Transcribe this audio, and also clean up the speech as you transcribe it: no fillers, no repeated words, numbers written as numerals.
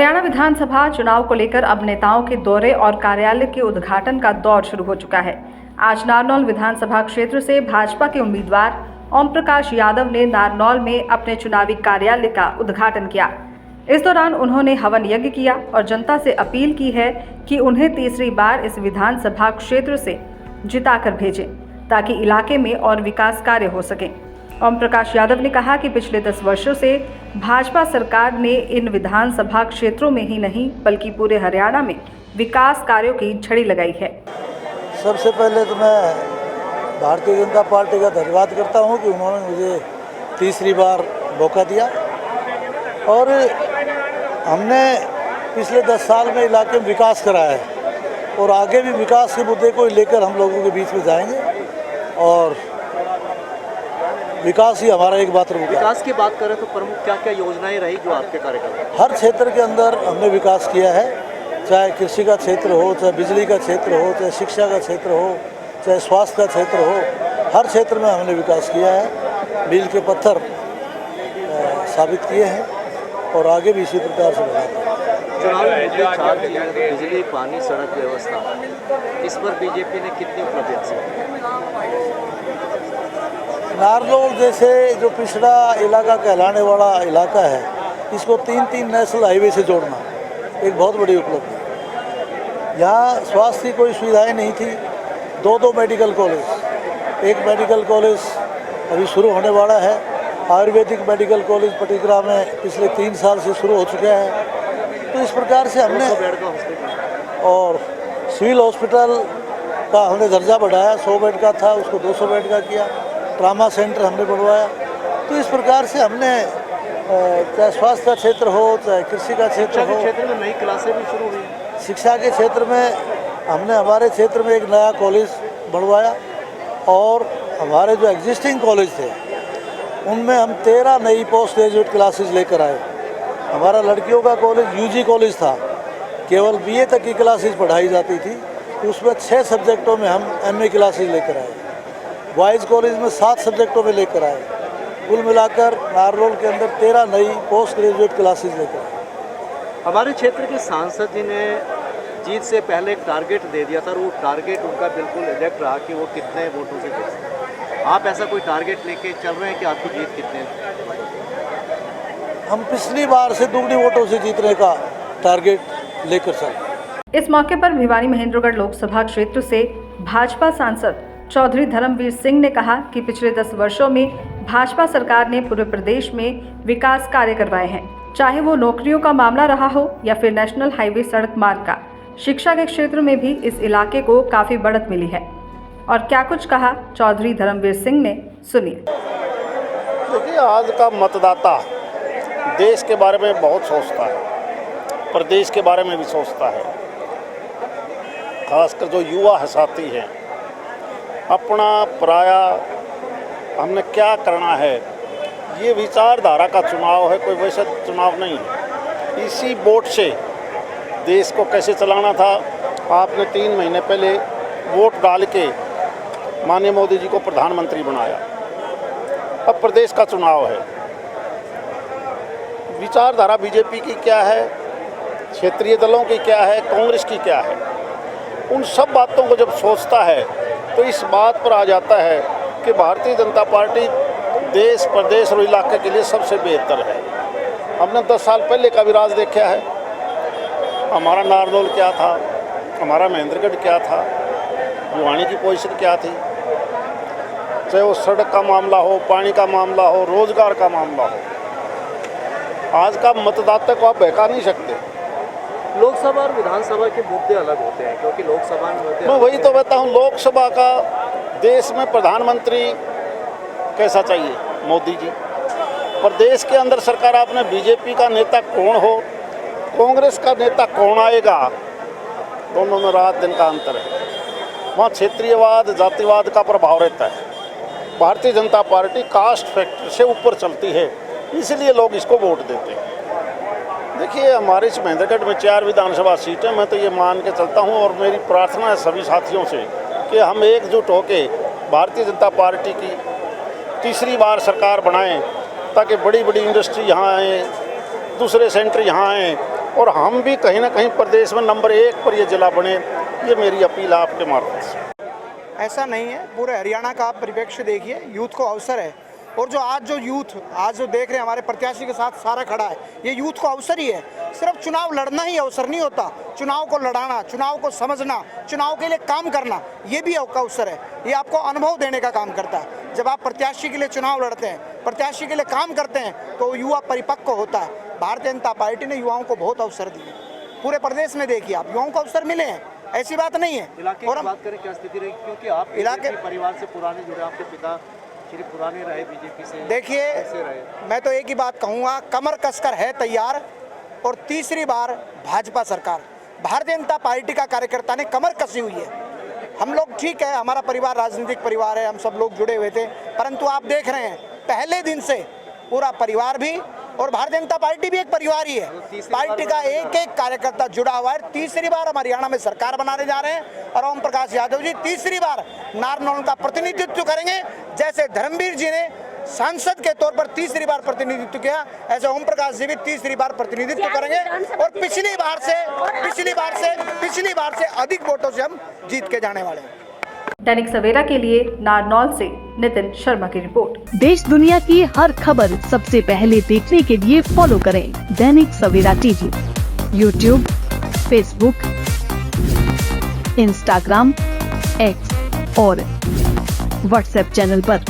हरियाणा विधानसभा चुनाव को लेकर अब नेताओं के दौरे और कार्यालय के उद्घाटन का दौर शुरू हो चुका है। आज नारनौल विधानसभा क्षेत्र से भाजपा के उम्मीदवार ओम प्रकाश यादव ने नारनौल में अपने चुनावी कार्यालय का उद्घाटन किया। इस दौरान उन्होंने हवन यज्ञ किया और जनता से अपील की है कि उन्हें तीसरी बार इस विधानसभा क्षेत्र से जिताकर भेजें ताकि इलाके में और विकास कार्य हो सके। ओम प्रकाश यादव ने कहा कि पिछले 10 वर्षों से भाजपा सरकार ने इन विधानसभा क्षेत्रों में ही नहीं बल्कि पूरे हरियाणा में विकास कार्यों की झड़ी लगाई है। सबसे पहले तो मैं भारतीय जनता पार्टी का धन्यवाद करता हूं कि उन्होंने मुझे तीसरी बार मौका दिया और हमने पिछले 10 साल में इलाके में विकास कराया है और आगे भी विकास के मुद्दे को लेकर हम लोगों के बीच में जाएंगे और विकास ही हमारा एकमात्र मुद्दा है। विकास की बात करें तो प्रमुख क्या क्या योजनाएं रही जो आपके कार्यकाल में? हर क्षेत्र के अंदर हमने विकास किया है, चाहे कृषि का क्षेत्र हो, चाहे बिजली का क्षेत्र हो, चाहे शिक्षा का क्षेत्र हो, चाहे स्वास्थ्य का क्षेत्र हो, हर क्षेत्र में हमने विकास किया है। मील के पत्थर साबित किए हैं और आगे भी इसी प्रकार से बढ़ाएंगे। चुनाव में मुद्दे 4 जिले में बिजली, पानी, सड़क व्यवस्था, इस पर बीजेपी ने कितनी उपलब्धि हासिल की? नारनौल जैसे जो पिछड़ा इलाका कहलाने वाला इलाका है, इसको 3 नेशनल हाईवे से जोड़ना एक बहुत बड़ी उपलब्धि है। यहाँ स्वास्थ्य की कोई सुविधाएं नहीं थी। 2 मेडिकल कॉलेज, एक मेडिकल कॉलेज अभी शुरू होने वाला है। आयुर्वेदिक मेडिकल कॉलेज पटिकरा में पिछले 3 साल से शुरू हो चुका है। तो इस प्रकार से हमने और सिविल हॉस्पिटल का हमने दर्जा बढ़ाया, 100 बेड का था उसको 200 बेड का किया। ट्रामा सेंटर हमने बनवाया। तो इस प्रकार से हमने चाहे स्वास्थ्य का क्षेत्र हो, चाहे कृषि का क्षेत्र हो, क्षेत्र में नई क्लासें भी शुरू हुई। शिक्षा के क्षेत्र में हमने हमारे क्षेत्र में एक नया कॉलेज बनवाया और हमारे जो एग्जिस्टिंग कॉलेज थे उनमें हम 13 नई पोस्ट ग्रेजुएट क्लासेज लेकर आए। हमारा लड़कियों का कॉलेज यूजी कॉलेज था, केवल बीए तक की क्लासेज पढ़ाई जाती थी। उसमें 6 सब्जेक्टों में हम एमए क्लासेज लेकर आए। बॉयज़ कॉलेज में 7 सब्जेक्टों में लेकर आए। कुल मिलाकर नारनौल के अंदर 13 नई पोस्ट ग्रेजुएट क्लासेज लेकर आए। हमारे क्षेत्र के सांसद जी ने जीत से पहले एक टारगेट दे दिया था और वो टारगेट उनका बिल्कुल एग्जैक्ट रहा कि वो कितने वोटों से जीत सकते। आप ऐसा कोई टारगेट लेके चल रहे हैं कि आपकी जीत कितने? हम पिछली बार से दुगनी वोटों से जीतने का टारगेट लेकर चल। इस मौके पर भिवानी महेंद्रगढ़ लोकसभा क्षेत्र से भाजपा सांसद चौधरी धर्मवीर सिंह ने कहा कि पिछले 10 वर्षों में भाजपा सरकार ने पूरे प्रदेश में विकास कार्य करवाए हैं, चाहे वो नौकरियों का मामला रहा हो या फिर नेशनल हाईवे सड़क मार्ग का। शिक्षा के क्षेत्र में भी इस इलाके को काफी बढ़त मिली है। और क्या कुछ कहा चौधरी धर्मवीर सिंह ने, सुनिए। देखिए, आज का मतदाता देश के बारे में बहुत सोचता है, प्रदेश के बारे में भी सोचता है। खासकर जो युवा है साथी हैं, अपना पराया हमने क्या करना है, ये विचारधारा का चुनाव है, कोई वैसा चुनाव नहीं है। इसी वोट से देश को कैसे चलाना था, आपने 3 महीने पहले वोट डाल के माननीय मोदी जी को प्रधानमंत्री बनाया। अब प्रदेश का चुनाव है। विचारधारा बीजेपी की क्या है, क्षेत्रीय दलों की क्या है, कांग्रेस की क्या है, उन सब बातों को जब सोचता है तो इस बात पर आ जाता है कि भारतीय जनता पार्टी देश, प्रदेश और इलाके के लिए सबसे बेहतर है। हमने 10 साल पहले का भी राज देखा है। हमारा नारनौल क्या था, हमारा महेंद्रगढ़ क्या था, भिवानी की पोजीशन क्या थी, चाहे वो सड़क का मामला हो, पानी का मामला हो, रोजगार का मामला हो। आज का मतदाता को आप बहका नहीं सकते। लोकसभा और विधानसभा के मुद्दे अलग होते हैं क्योंकि लोकसभा में होते हैं। मैं वही तो कहता हूँ, लोकसभा का देश में प्रधानमंत्री कैसा चाहिए, मोदी जी। प्रदेश के अंदर सरकार आपने बीजेपी का नेता कौन हो, कांग्रेस का नेता कौन आएगा, दोनों में रात दिन का अंतर है। वहाँ क्षेत्रीयवाद, जातिवाद का प्रभाव रहता है। Bharatiya Janata party cast factor से ऊपर चलती है, इसलिए लोग इसको वोट देते हैं। देखिए, हमारे इस महेंद्रगढ़ में 4 विधानसभा सीटें, मैं तो ये मान के चलता हूँ और मेरी प्रार्थना है सभी साथियों से कि हम एकजुट होकर भारतीय जनता पार्टी की तीसरी बार सरकार बनाएं ताकि बड़ी बड़ी इंडस्ट्री यहाँ आएँ, दूसरे सेंटर यहाँ आएँ और हम भी कहीं ना कहीं प्रदेश में नंबर 1 पर ये जिला बने, ये मेरी अपील है आपके मार्फत से। ऐसा नहीं है, पूरे हरियाणा का आप परिप्रेक्ष्य देखिए, यूथ को अवसर है। और जो आज जो देख रहे हैं हमारे प्रत्याशी के साथ सारा खड़ा है, ये यूथ को अवसर ही है। सिर्फ चुनाव लड़ना ही अवसर नहीं होता, चुनाव को लड़ाना, चुनाव को समझना, चुनाव के लिए काम करना, ये भी आपका अवसर है। ये आपको अनुभव देने का काम करता है। जब आप प्रत्याशी के लिए चुनाव लड़ते हैं, प्रत्याशी के लिए काम करते हैं, तो युवा परिपक्व होता है। भारतीय जनता पार्टी ने युवाओं को बहुत अवसर दिए, पूरे प्रदेश में देखिए आप, युवाओं को अवसर मिले हैं, ऐसी बात नहीं है। इलाके की बात करें, क्या स्थिति रही, क्योंकि आप इलाके परिवार से पुराने जुड़े, आपके पिता श्री पुराने रहे बीजेपी से, देखिए मैं तो एक ही बात कहूँगा, कमर कसकर है तैयार, और तीसरी बार भाजपा सरकार, भारतीय जनता पार्टी का कार्यकर्ता ने कमर कसी हुई है। हम लोग ठीक है, हमारा परिवार राजनीतिक परिवार है, हम सब लोग जुड़े हुए थे, परंतु आप देख रहे हैं पहले दिन से पूरा परिवार भी और भारतीय जनता पार्टी भी एक परिवार ही है। पार्टी का एक एक कार्यकर्ता जुड़ा हुआ है। तीसरी बार हम हरियाणा में सरकार बनाने जा रहे हैं और ओम प्रकाश यादव जी तीसरी बार नारनौल का प्रतिनिधित्व करेंगे। जैसे धर्मवीर जी ने सांसद के तौर पर तीसरी बार प्रतिनिधित्व किया, ऐसे ओम प्रकाश जी भी तीसरी बार प्रतिनिधित्व करेंगे और पिछली बार से अधिक वोटों से हम जीत के जाने वाले हैं। दैनिक सवेरा के लिए नारनौल से नितिन शर्मा की रिपोर्ट। देश दुनिया की हर खबर सबसे पहले देखने के लिए फॉलो करें Dainik Savera TV, YouTube, Facebook, Instagram, X और व्हाट्सएप चैनल पर।